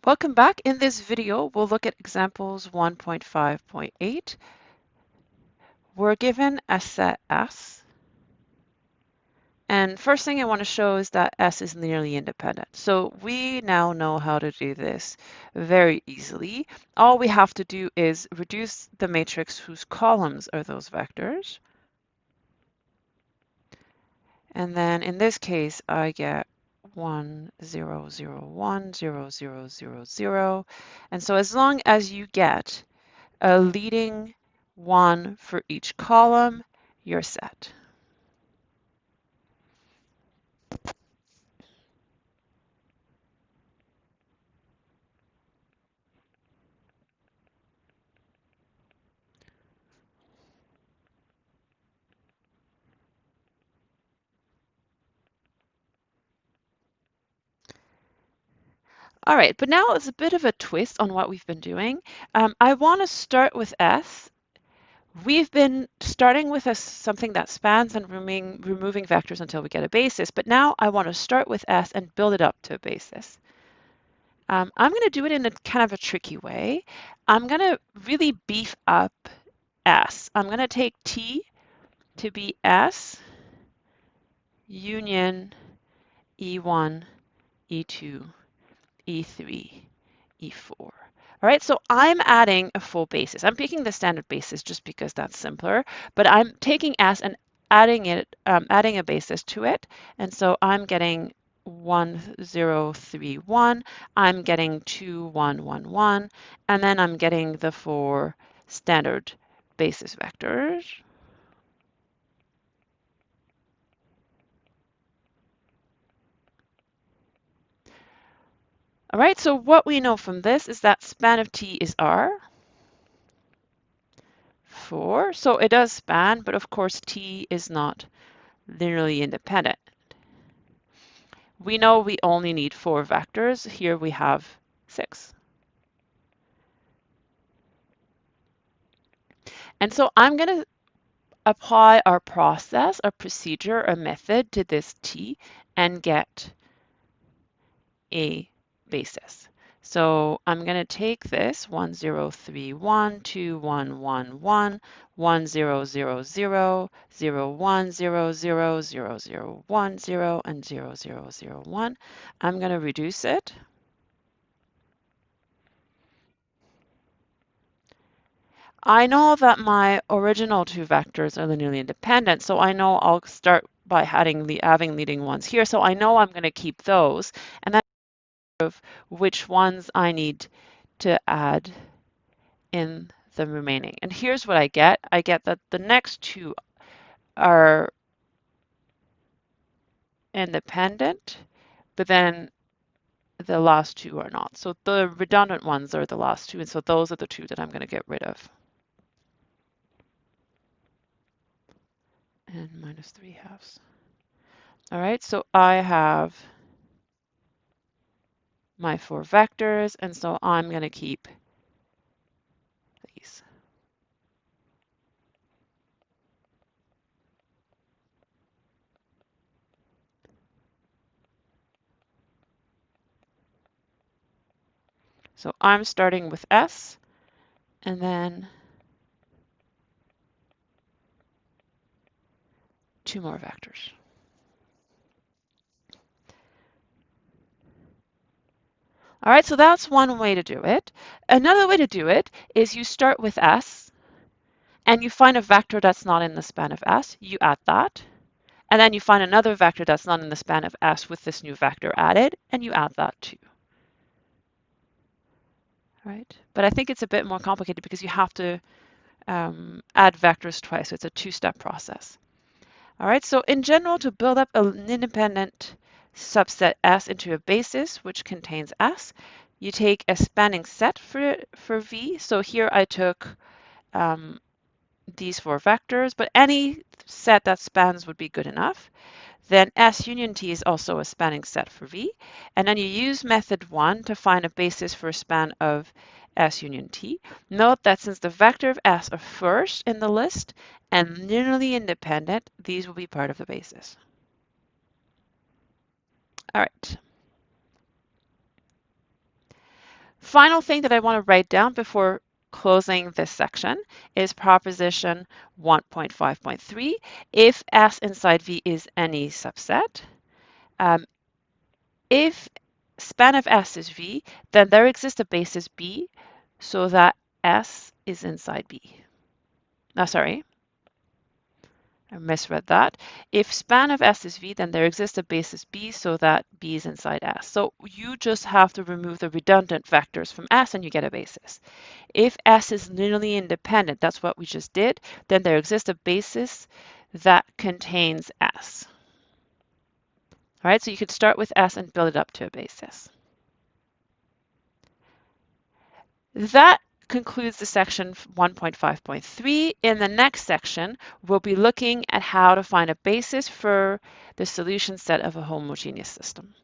Welcome back. In this video, we'll look at examples 1.5.8. We're given a set S. And first thing I want to show is that S is linearly independent. So we now know how to do this very easily. All we have to do is reduce the matrix whose columns are those vectors. And then in this case, I get 1, 0, 0, 1, 0, 0, 0, 0. And so as long as you get a leading one for each column, you're set. All right, but now it's a bit of a twist on what we've been doing. I want to start with S. We've been starting with something that spans and removing vectors until we get a basis, but now I want to start with S and build it up to a basis. I'm going to do it in a kind of a tricky way. I'm going to really beef up S. I'm going to take T to be S union E1, E2, E3, E4. All right, so I'm adding a full basis. I'm picking the standard basis just because that's simpler, but I'm taking S and adding a basis to it. And so I'm getting 1, 0, 3, 1. I'm getting 2, 1, 1, 1. And then I'm getting the 4 standard basis vectors. All right, so what we know from this is that span of T is R. 4. So it does span, but of course T is not linearly independent. We know we only need 4 vectors. Here we have 6. And so I'm going to apply our process, our procedure, a method to this T and get a basis. So I'm going to take this 1, 0, 3, 1, 2, 1, 1, 1, 1, 0, 0, 0, 0, 1, 0, 0, 0, 0, 1, 0, and 0, 0, 0, 1. I'm going to reduce it. I know that my original 2 vectors are linearly independent, so I know I'll start by having leading ones here. So I know I'm going to keep those, and then of which ones I need to add in the remaining. And here's what I get. I get that the next 2 are independent, but then the last 2 are not. So the redundant ones are the last 2, and so those are the 2 that I'm going to get rid of. And minus 3 halves. All right, so I have my 4 vectors, and so I'm going to keep these. So I'm starting with S, and then 2 more vectors. All right, so that's one way to do it. Another way to do it is you start with S, and you find a vector that's not in the span of S, you add that. And then you find another vector that's not in the span of S with this new vector added, and you add that too. Right? But I think it's a bit more complicated because you have to add vectors twice, so it's a 2-step process. All right, so in general, to build up an independent subset S into a basis which contains S, you take a spanning set for V. So here I took these 4 vectors, but any set that spans would be good enough. Then S union T is also a spanning set for V. And then you use method 1 to find a basis for a span of S union T. Note that since the vector of S are first in the list and linearly independent, these will be part of the basis. All right. final thing that I want to write down before closing this section is proposition 1.5.3. If S inside V is any subset, um, if span of S is V, then there exists a basis B so that S is inside B. No, sorry, I misread that. If span of S is V, then there exists a basis B so that B is inside S. So you just have to remove the redundant vectors from S and you get a basis. If S is linearly independent, that's what we just did, then there exists a basis that contains S. All right, so you could start with S and build it up to a basis. That concludes the section 1.5.3. In the next section, we'll be looking at how to find a basis for the solution set of a homogeneous system.